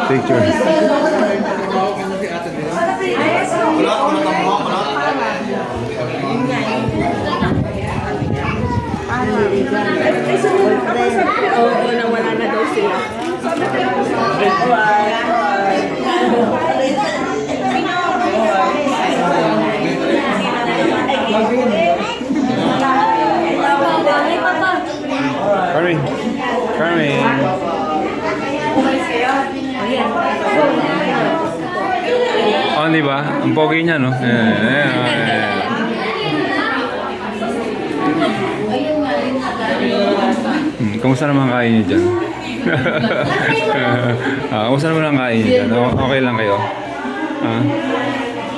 Picture. Oo, nawala na daw sila. Carmen. Carmen. Oh, di ba? Ang pogi niya, no? Kamusta naman kain niyo dyan? Kamusta naman ang kain niyo dyan? Okay lang kayo?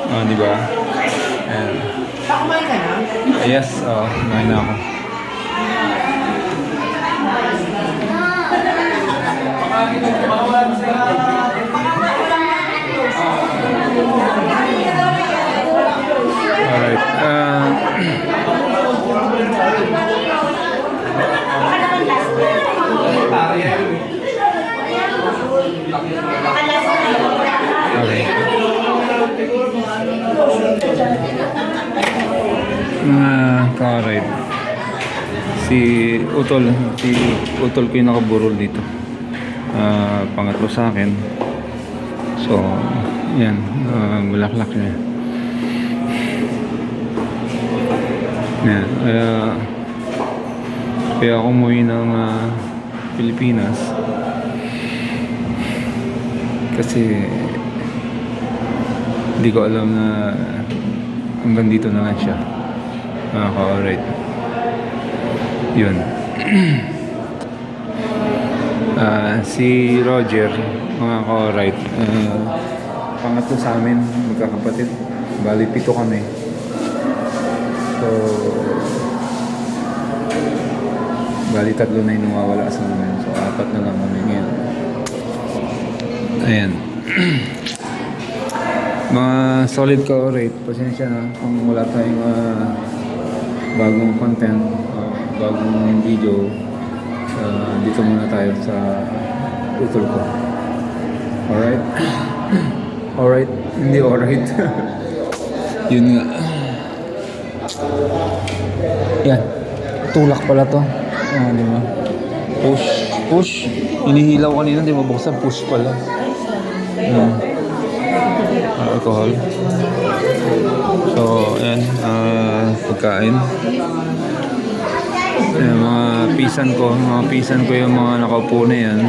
Di ba? Ayan. Kumain ka na? Yes, kumain na ako. Alright. Okay. Mga ka-ride. Si Utol ko yung nakaburol dito. Pangatlo sa akin. So, yan. Bulaklak niya. Yan. Kaya ako umuwi ng Pilipinas. Kasi hindi ko alam na hanggang dito na lang siya. Alright. Yun. Si Roger, mga ka-right, pangatlo sa amin, magkakapatid. Bali, 7 kami. So, bali 3 na yung nawawala sa amin. So, 4 na lang kami ngayon. Ayan. Mga solid ka-right, pasensya na kung wala tayong bagong content, bagong video. Dito muna tayo sa utol ko. Alright? Alright? Hindi alright. Yun nga. Yan. Tulak pala to. Di ba? Push. Push. Hinihilaw kanina, di ba? Buksan push pala. Alcohol. So, yan. Pagkain. Ayan, mga pisan ko yung mga nakaupo na yan.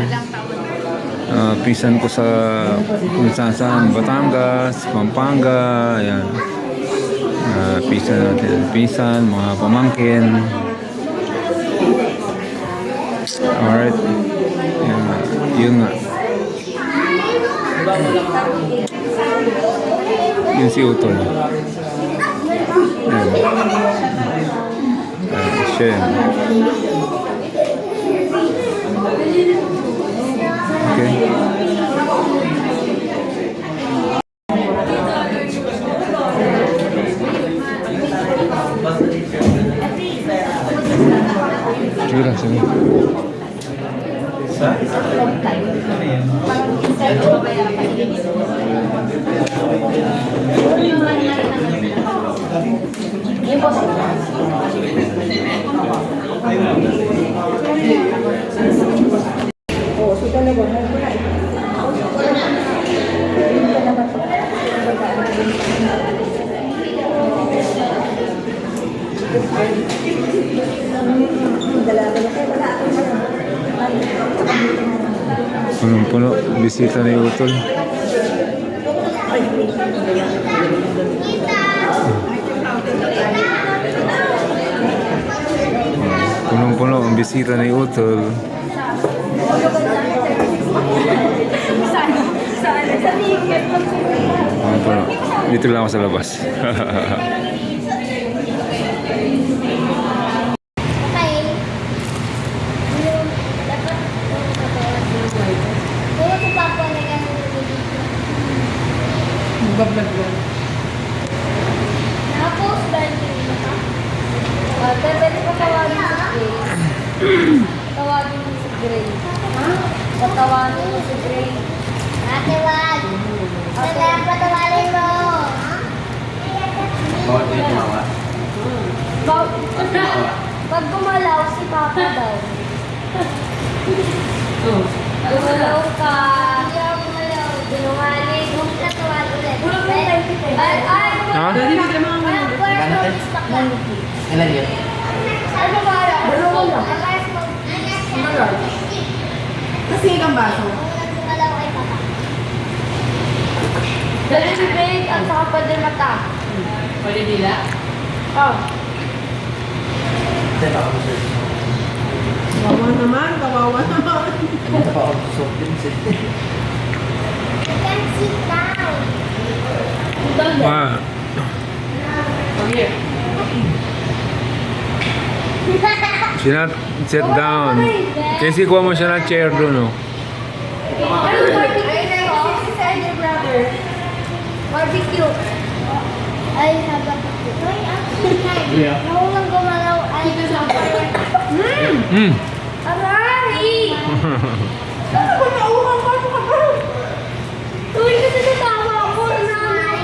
Pisan ko sa kung saan, Batangas, Pampanga, ayan. Pisan natin, mga pamangkin. Alright. Ayan, yun nga. Yun si Utol. Ayan. Siya yan. Okay. Sige lang, sige. Punong-puno, bisita ni Utol. Punong-puno ang bisita ni Utol. Punong-puno. Dito lang ako sa labas. Vlog lang. Tapos, dahil pwede ko tawagin si Gray. Tawagin mo si Gray. Ha? Tawagin mo si Gray. Ate, wag. Wala, patawarin mo. Bawat kayo tumawa. Pag gumalaw, si Papa daw. Gumalaw ka. Hindi ako gumalaw. Sinungaling. Huwag ka tuwal ulit. Ay, Ha? Dali, hindi ka mga Ilan yun? ano ba? Dalawa lang. Kasi ilang baso. Gumalaw kay Papa. Dali bibig at saka pwede mata. Pwede dila? Oh. Hindi pa ako sa Kawawa naman, kawawa naman. Hindi pa ako sa soft drinks eh. You can sit down. Ma, sinat, sit down. Kasi kuha mo siya ng chair doon, oh. Barbecue. I have a barbecue. Wait, actually, Yeah. nakulang gumalaw ay Hmm. Aray! Ano ba nauuhan ka? Ano ka ba? Uy, kasi natawa ako, nanay.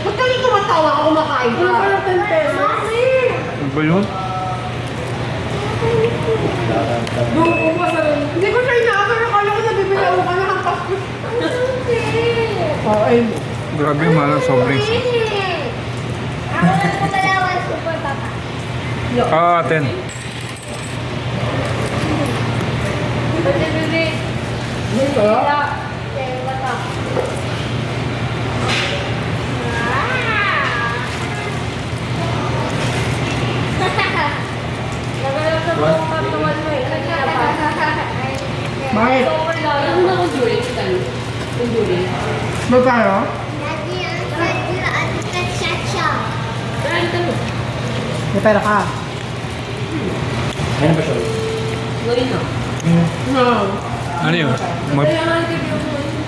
Ba't kami tumatawa ako kumakain ka? Ano ka 10 pesos? Ano ba yun? Buko pa sa rin. Hindi ko siya inaakar. Akala ko nabibilaw ka na hampas ko. Oh, ay. Grabe yung mahal ng soft drinks. Ako lang gumalawan, super papa. Ah, 10. Pwede, bebe. Dito? Okay, wata. Bakit? Magkano? Daddy, ang sadya at kachacha. May pera ka. Ano ba siya? No. Ano yun?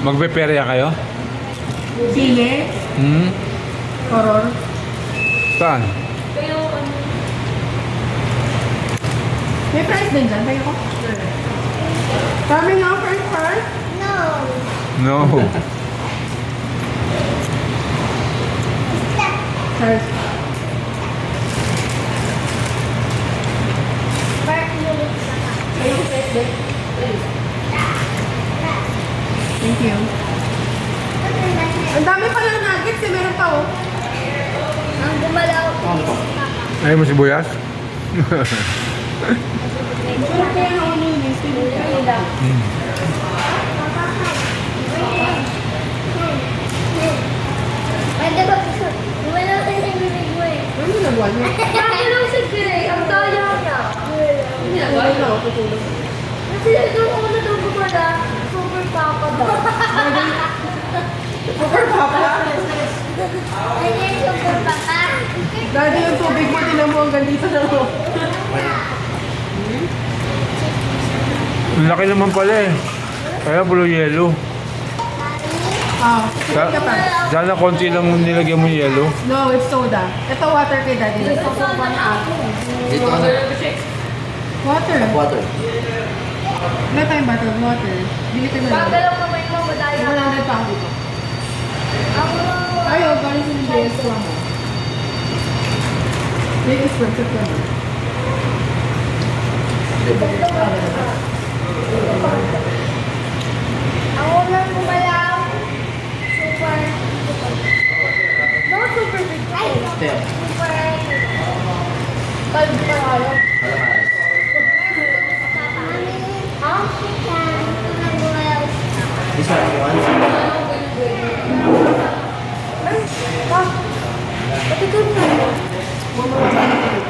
Magpe-perya kayo? Sine? Hmm? Horror? Saan? May price din dyan. Tayo ko. Kami nga, first part. No. No. First. Thank you. Ang dami pala ng nuggets eh. Meron pa oh. Ang gumalaw. Ayaw mo sibuyas? Meron pa yan ako nun eh. Hmm. Pwede ba gusto? Gumalaw ka sa bibig mo eh. Ano ginagawa niya? Gumalaw sa gray. Ang daya niya. Ginagawa niya ako tutulog. Kasi doon ako na doon gumala. Super papa daw. Super papa. Ano yung super papa? Daddy, yung tubig mo, tinan mo hanggang dito na mo. Ang laki naman pala eh. Kaya blue yellow. Ah, sige ka pa. Sana konti lang nilagyan mo yung yellow. No, it's soda. Ito water kay daddy. Dito ano? Water. Water. Wala tayong bottled water. Bili ka na lang. Gagalaw kamay mo, madaya. 100 pa ako dito. Ako. Ayaw, galing sa BS ko mo. May expensive ka na. Ako lang gumalaw. Super. No, super big. Ay, Step. super. Kalb pa ako. Calamares. Ha? Ako lang gumalaw. This one, you want? Pati ko na.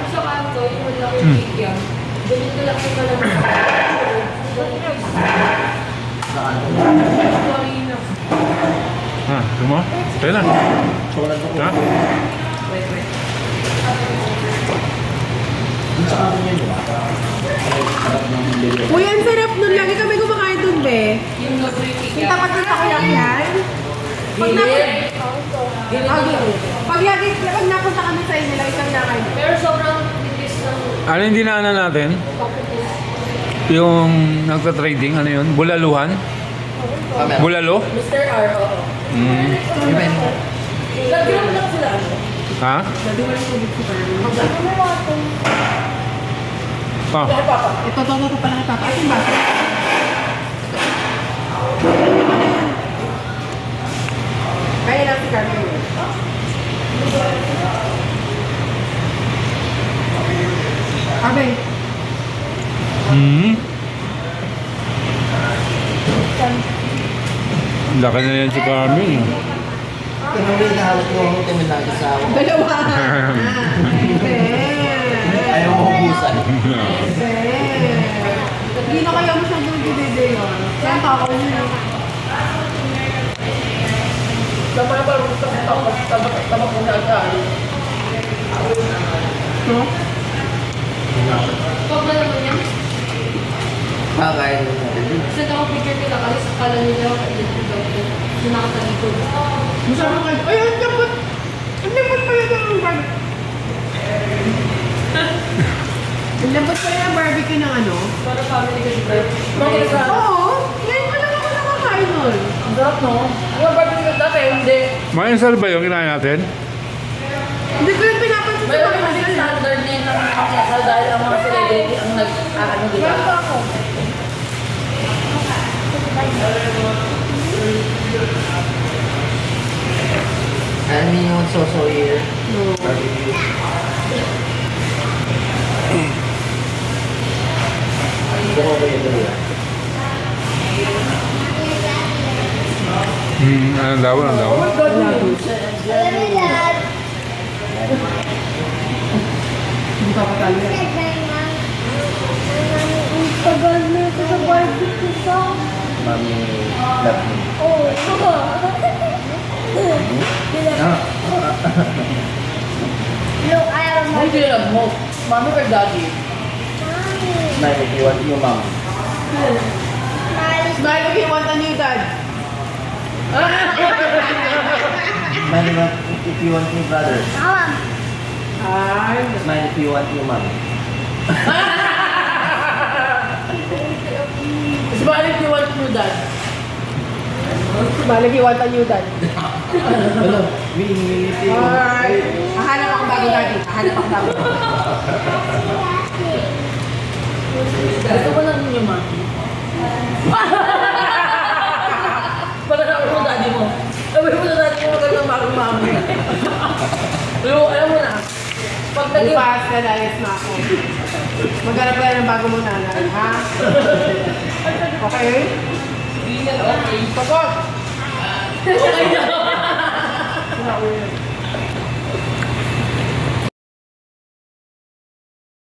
Sa kanto, yung malaki cake yan. Ganito lang yung malaki. Saan? Ha, mo? Kaya na. Chocolate ko. Ha? Yung sa akin yun, di ba? Sarap ng delivery. Uy, ang sarap nun. Lagi kami kumakain dun, be. Yung tapat ng takoyaki. Pag napunta kami sa inyo, like kami nakain. Pero sobrang tipis ng Ano yung dinaanan natin? Yung nagta-trading, ano yun? Bulaluhan? Camera. Bulalo? Mr. R, oo. Mm. Even. Lagyan mo lang sila. Ha? Dati wala yung tubig si Carmen. Ah. Ito pala kay Papa. Asin ba? Kaya lang si Carmen. Abe, Hmm. Laki na yan si Carmen. Tinuloy na hawak mo ang timin lagi sa ako. dalawa. Ayaw mo hubusan. Hindi na kaya masyadong gidede yun. Kaya ang takaw niyo. Tabak mo na agad. No? Pag na naman yan. Kakain mo natin. Kasi nakapicture kita kasi sa kala nila kasi nakatalikod. Masyadong kayo. Ay, ang lambot! Ang lambot pala ng barbecue. Ang lambot pala ng barbecue ng ano? Para family kasi bro. Bakit sa... Oo! Ngayon pa lang ako nakakain nun. Ang sarap no? Ang barbecue dati, hindi. May insal ba yung kinain natin? Hindi ko yung pinapansin May sa mga mga kasi standard din ng kasal dahil ang mga celebrity ang nag-ano diba? Ano yung so-so here? Barbecue. Buko ba yung dalawa? Anong daw? Anong daw? Hindi pa patalo yan. Tagal na ito sa barbecue ko. Mami, love me. Oo. Ah, Look, ayaw mo. Hindi nila mo. Mami or daddy? Smile if you want your mom. Smile if you want a new dad. Smile if you want your brother. Mama. Ay, Smile if you want your mom. Smile if you want your dad. smile if you want a new dad. Hello, we Alright. Hahanap akong bago daddy. Hahanap akong bago. Gusto mo lang yung mami. Pagkatapos mo daddy mo. Sabi mo sa daddy mo magandang bagong mami. Pero alam mo na. Pag naging... Bukas, nalayas na ako. Maghanap tayo ng bago mong nanay, ha? Okay? Okay. Pagod! Okay na. Sila ulit.